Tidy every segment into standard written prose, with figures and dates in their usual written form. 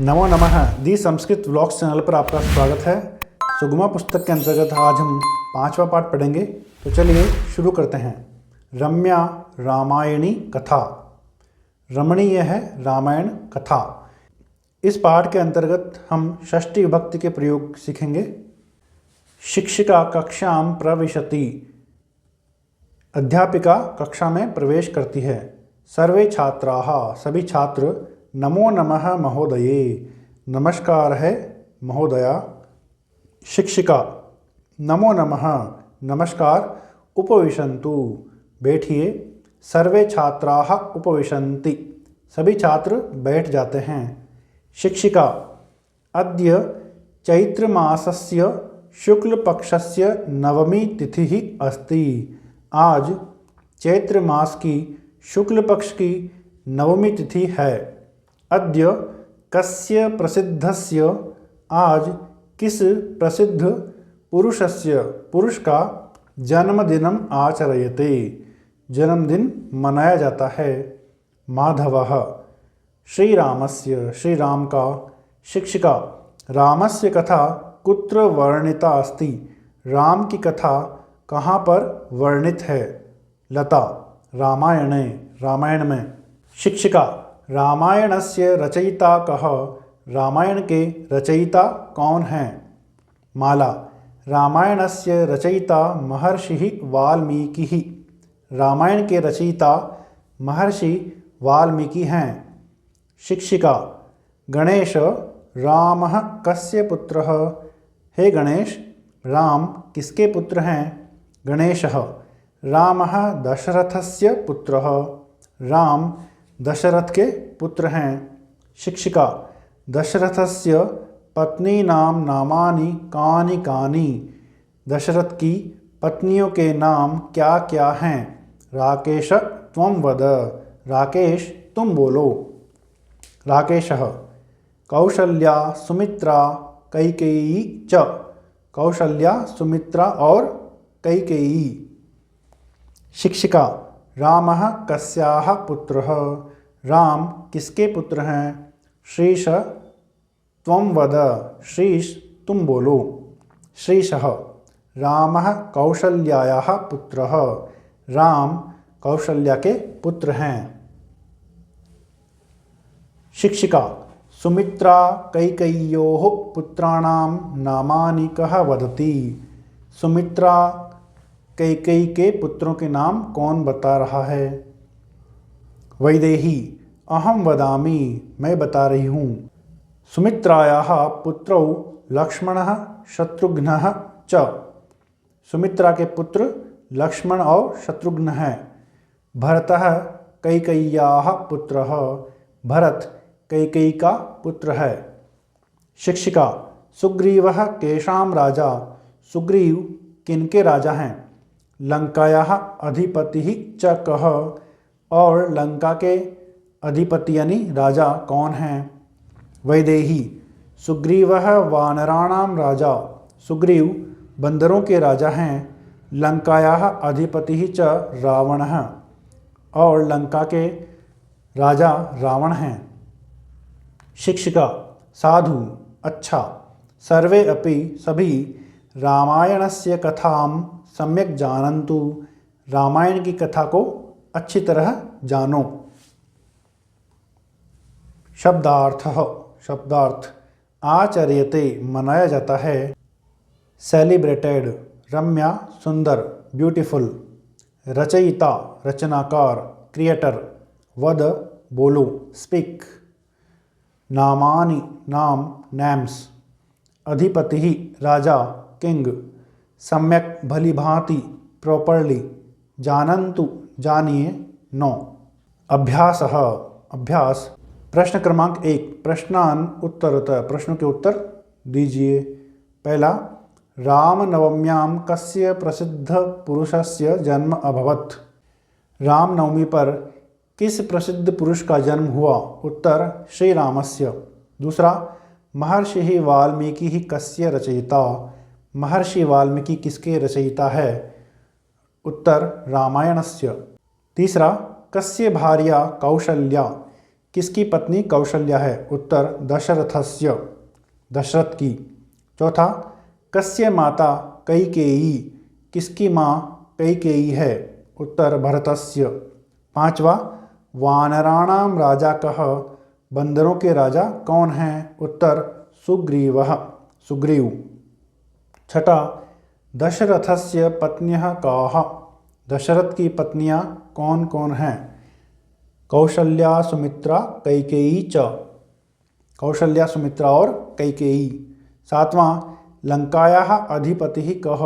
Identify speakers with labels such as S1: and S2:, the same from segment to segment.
S1: नमो नमः। दी Sanskrit vlogs channel पर आपका स्वागत है। सुगमा पुस्तक के अंतर्गत आज हम 5वां पाठ पढ़ेंगे। तो चलिए शुरू करते हैं। रम्या रामायणी कथा। रमणीय है रामायण कथा। इस पाठ के अंतर्गत हम षष्ठी विभक्ति के प्रयोग सीखेंगे। शिक्षिका कक्षां प्रविशति। अध्यापिका कक्षा में प्रवेश करती है। सर्वे छात्राः, सभी छात्र। नमो नमः महोदये, नमस्कार है महोदया। शिक्षिका नमो नमः, नमस्कार। उपविशन्तु, बैठिए। सर्वे छात्राः उपविशन्ति, सभी छात्र बैठ जाते हैं। शिक्षिका अद्य चैत्रमासस्य शुक्लपक्षस्य नवमी तिथिः अस्ति। आज चैत्र मास की शुक्ल पक्ष की नवमी तिथि है। अद्य कस्य प्रसिद्धस्य, आज किस प्रसिद्ध पुरुषस्य, पुरुष का जन्मदिनम् आचर्यते, जन्मदिन मनाया जाता है। माधवः श्रीरामस्य, श्री राम का। शिक्षिका रामस्य कथा कुत्र वर्णिता अस्ति। राम की कथा कहाँ पर वर्णित है। लता रामायणे, रामायण में। शिक्षिका रामायणस्य रचयिता कः। रामायण के रचयिता कौन हैं। माला रामायणस्य रचयिता महर्षिः वाल्मीकिः। रामायण के रचयिता महर्षि वाल्मीकि हैं। शिक्षिका गणेश रामः कस्य पुत्रः। हे गणेश, राम किसके पुत्र हैं। गणेशः रामः दशरथस्य पुत्रः। राम दशरथ के पुत्र हैं। शिक्षिका दशरथस्य पत्नीनां नामानि कानि कानि। दशरथ की पत्नियों के नाम क्या क्या हैं। राकेश त्वं वद, राकेश तुम बोलो। राकेशः कौशल्या सुमित्रा कैकेयी च। कौशल्या, सुमित्रा और कैकेयी। शिक्षिका रामः कस्याः पुत्रः। राम किसके पुत्र हैं। श्रीश त्वं वद, श्रीश तुम बोलो। श्रीशः रामः कौशल्यायाः पुत्रः। राम कौशल्या के पुत्र हैं। शिक्षिका सुमित्रा कैकेय्योः पुत्राणां नामानि कः वदति। सुमित्रा कैकेयी के पुत्रों के नाम कौन बता रहा है। वैदेही अहम वदामि, मैं बता रही हूँ। सुमित्रायाः पुत्रौ लक्ष्मणः शत्रुघ्नः च। सुमित्रा के पुत्र लक्ष्मण और शत्रुघ्न हैं। भरतः कैकेय्याः पुत्रः। भरत कैकेयी का पुत्र है। शिक्षिका सुग्रीवः केषां राजा। सुग्रीव किनके राजा हैं। लंकायाः अधिपतिः च कः। और लंका के अधिपति यानी राजा कौन हैं। वैदेही सुग्रीवः वानराणां राजा। सुग्रीव बंदरों के राजा हैं। लंकायाः अधिपतिः च रावणः। और लंका के राजा रावण हैं। शिक्षिका साधु, अच्छा। सर्वे अपि, सभी। रामायणस्य कथां सम्यक् जानन्तु। रामायण की कथा को अच्छी तरह जानो। शब्दार्थः, शब्दार्थ। आचर्यते मनाया जाता है। सेलिब्रेटेड रम्या सुंदर, ब्यूटीफुल। रचयिता रचनाकार, क्रिएटर। वद बोलो, स्पीक। नामानि नाम, नेम्स। अधिपतिः राजा, किंग। सम्यक भली भांति, प्रॉपर्ली। जानन्तु जानिए, नो। अभ्यासः, अभ्यास। प्रश्न क्रमांक 1, प्रश्नान उत्तरतः, प्रश्नों के उत्तर दीजिए। पहला, रामनवम्यां कस्य प्रसिद्ध पुरुषस्य जन्म अभवत्। रामनवमी पर किस प्रसिद्ध पुरुष का जन्म हुआ। उत्तर श्री रामस्य। दूसरा, महर्षि वाल्मीकि कस्य रचयिता। महर्षि वाल्मीकि किसके रचयिता है। उत्तर रामायणस्य। तीसरा, कस्य भार्या कौशल्या। किसकी पत्नी कौशल्या है? उत्तर दशरथस्य, दशरथ की। चौथा, कस्य माता कैकेयी, किसकी माँ कैकेयी है? उत्तर भरतस्य। पांचवा, वानराणाम राजा कः, बंदरों के राजा कौन हैं? उत्तर सुग्रीवः, सुग्रीव। छठा, दशरथस्य पत्न्यः काः, दशरथ की पत्नियां कौन कौन हैं? कौशल्या, सुमित्रा, कैकेयी च, कौशल्या, सुमित्रा और कैकेयी। सातवां, लंकायाः अधिपतिः कः,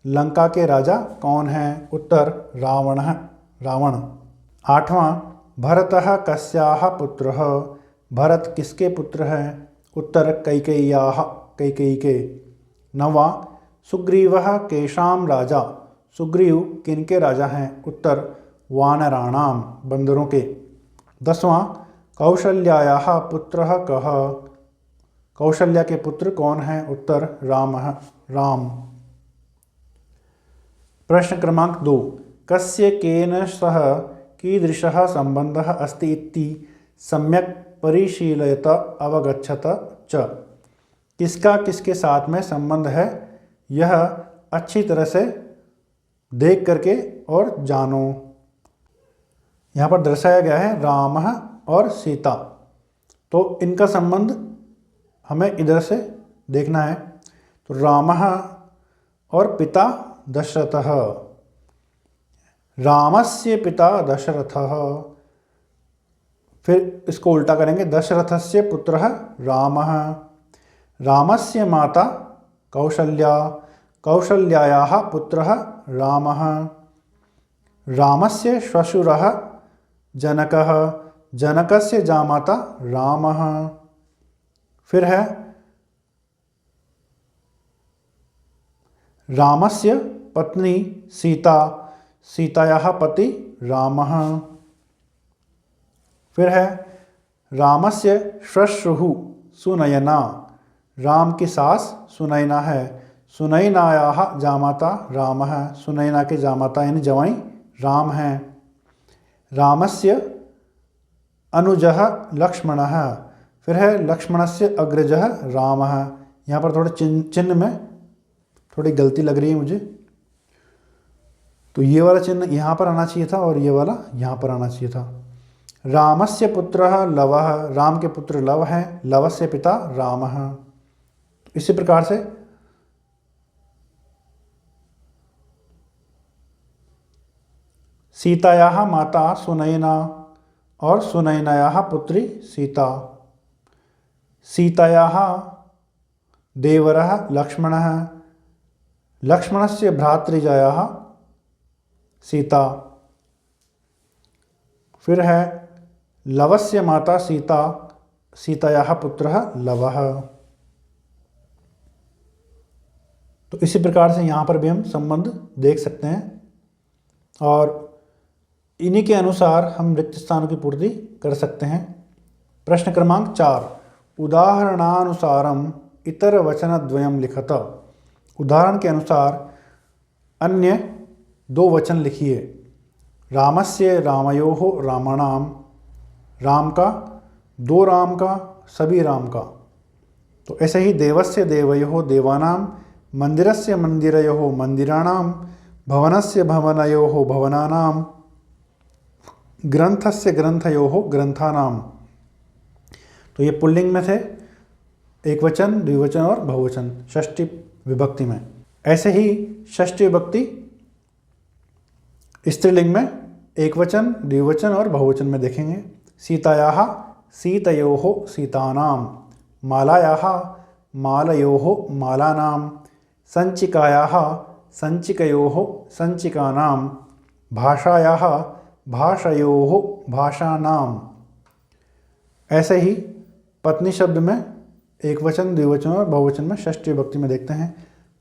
S1: लंका के राजा कौन हैं? उत्तर रावणः, रावण। आठवां, भरतः कस्याः पुत्रः, भरत किसके पुत्र हैं? उत्तर कैकेय्याः, कैकेयी के। नौवां, सुग्रीवः केषां राजा, सुग्रीव किनके राजा हैं? उत्तर वानराणाम, बंदरों के। दसवां, कौशल्यायाः पुत्रः कः, कौशल्या के पुत्र कौन हैं? उत्तर रामः, राम। प्रश्न क्रमांक 2, कस्य केन सह कीदृशः सम्बन्धः अस्ति इति सम्यक् परिशीलयत अवगच्छत च, किसका किसके साथ में संबंध है यह अच्छी तरह से देख करके और जानो। यहाँ पर दर्शाया गया है राम और सीता, तो इनका संबंध हमें इधर से देखना है। तो राम और पिता दशरथः, रामस्य पिता दशरथः, फिर इसको उल्टा करेंगे, दशरथस्य पुत्रः रामः, रामस्य माता कौशल्या, कौशल्यायाः पुत्रः रामः, रामस्य श्वशुरः जनकः, जनकस्य जामाता रामः। फिर है रामस्य पत्नी सीता, सीतायाः पति रामः। फिर है रामस्य श्वश्रुः सुनयना, राम की सास सुनयना है, सुनयनायाः जामाता रामः, सुनयना के जामाता यानी जवाई राम हैं। रामस्य अनुजः लक्ष्मणः, फिर है लक्ष्मणस्य अग्रजः रामः। यहाँ पर थोड़े चिन्ह में थोड़ी गलती लग रही है मुझे, तो ये वाला चिन्ह यहाँ पर आना चाहिए था और ये वाला यहाँ पर आना चाहिए था। रामस्य पुत्रः लवः, राम के पुत्र लव हैं, लवस्य पिता रामः। इसी प्रकार से सीतायाः माता सुनयना और सुनयनायाः पुत्री सीता, सीतायाः देवरः लक्ष्मणः, लक्ष्मणस्य भ्रातृजायाः सीता। फिर है लवस्य माता सीता, सीतायाः पुत्रः लवः। तो इसी प्रकार से यहाँ पर भी हम संबंध देख सकते हैं और इन्हीं के अनुसार हम रिक्त स्थानों की पूर्ति कर सकते हैं। प्रश्न क्रमांक 4, उदाहरणानुसारम इतर वचनद्वयं लिखत, उदाहरण के अनुसार अन्य दो वचन लिखिए। रामस्य रामयोः रामाणाम, राम का, दो राम का, सभी राम का। तो ऐसे ही देवस्य देवयोः देवानाम, मंदिरस्य मंदिरयोः मंदिराणाम, भवनस्य भवनयोः भवनानाम, ग्रंथस्य ग्रंथयोः ग्रंथानाम। तो ये पुल्लिंग में थे, एक वचन, द्विवचन और बहुवचन षष्ठी विभक्ति में। ऐसे ही षष्ठी विभक्ति स्त्रीलिंग में एक वचन, द्विवचन और बहुवचन में देखेंगे। सीतायाः सीतयोः सीतानाम, मालायाः मालयोः मालानाम, संचिकायाः संचिकयोः संचिकानाम, भाषायाः भाषयोः भाषानाम। ऐसे ही पत्नी शब्द में एक वचन, द्विवचन और बहुवचन में षष्ठी विभक्ति में देखते हैं।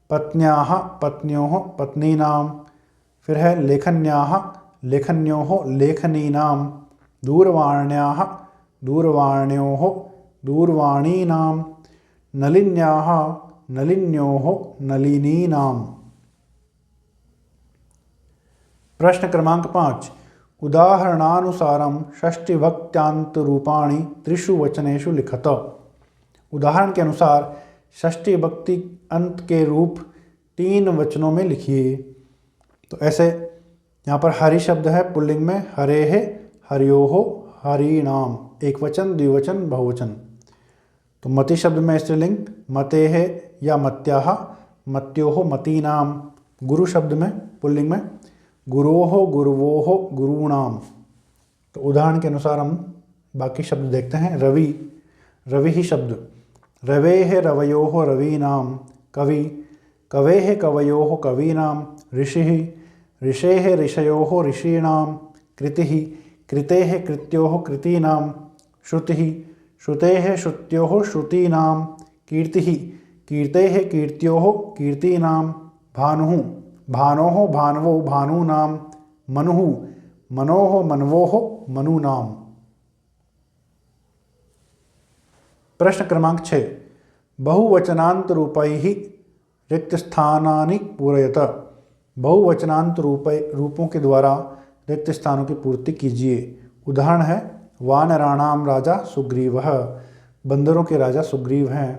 S1: पत्न्याः पत्न्योः पत्नीनाम, फिर है लेखन्याः लेखन्योः लेखनीनाम, दूरवाण्याः दूरवाण्योः दूरवाणीनाम, नलिन्याः नलिन्योः नलिनीनाम। प्रश्न क्रमांक 5, उदाहरणानुसारम षष्टिभक्त्यांतरूपाणि त्रिषु वचनेषु लिखत। उदाहरण के अनुसार षष्ठी भक्ति अंत के रूप 3 वचनों में लिखिए। तो ऐसे यहाँ पर हरि शब्द है पुल्लिंग में, हरे है, हरियोहो, हरिणाम, एक वचन, द्विवचन, बहुवचन। तो मति शब्द में स्त्रीलिंग, मते है या मत्याह, मत्योहो, मतीनाम। गुरु शब्द में पुल्लिंग में, गुरोहो, गुरुवोहो, गुरूणाम। तो उदाहरण के अनुसार हम बाकी शब्द देखते हैं। रवि, रवि ही शब्द, रवे है, रवयोहो, रवीनाम। कवि, कवे है, कवयोहो, कवीनाम। ऋषि, ऋषे है, ऋषयोहो, ऋषीणाम। कृति, कृते है, कृत्योहो, कृतीनाम। श्रुति, श्रुते है, श्रुत्योहो, श्रुतीनाम। कीर्ति, कीर्ते है, कीर्त्योहो, कीर्तीनाम। भानुः, भानोः, भानवो, भानूनाम। मनुः, मनोः, मनवोः, मनूनाम। प्रश्न क्रमांक 6, बहुवचनांत रूपैः रिक्तस्थानानि पूरयत। बहुवचनांत रूपों के द्वारा रिक्त स्थानों की पूर्ति कीजिए। उदाहरण है वानराणाम राजा सुग्रीवः, बंदरों के राजा सुग्रीव हैं।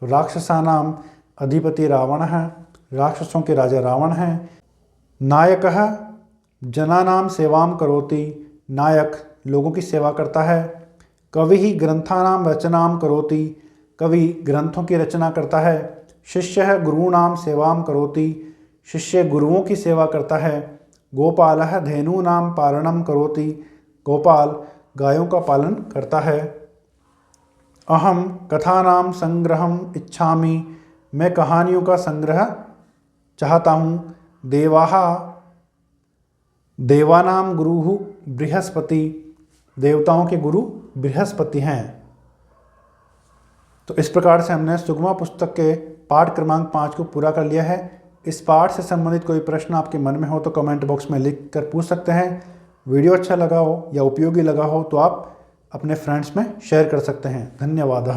S1: तो राक्षसानाम अधिपति रावण है, राक्षसों के राजा रावण हैं। नायकः जनानाम सेवाम करोति, नायक लोगों की सेवा करता है। कवि ग्रंथानाम रचनाम करोति, कवि ग्रंथों की रचना करता है। शिष्यः गुरूणाम सेवाम करोति, शिष्य गुरुओं की सेवा करता है। गोपालः धेनूनाम पालनम करोति, गोपाल गायों का पालन करता है। अहम कथानाम संग्रहम इच्छामि, मैं कहानियों का संग्रह चाहता हूँ। देवाः देवानाम गुरुः बृहस्पति, देवताओं के गुरु बृहस्पति हैं। तो इस प्रकार से हमने सुगमा पुस्तक के पाठ क्रमांक 5 को पूरा कर लिया है। इस पाठ से संबंधित कोई प्रश्न आपके मन में हो तो कमेंट बॉक्स में लिख कर पूछ सकते हैं। वीडियो अच्छा लगा हो या उपयोगी लगा हो तो आप अपने फ्रेंड्स में शेयर कर सकते हैं। धन्यवाद।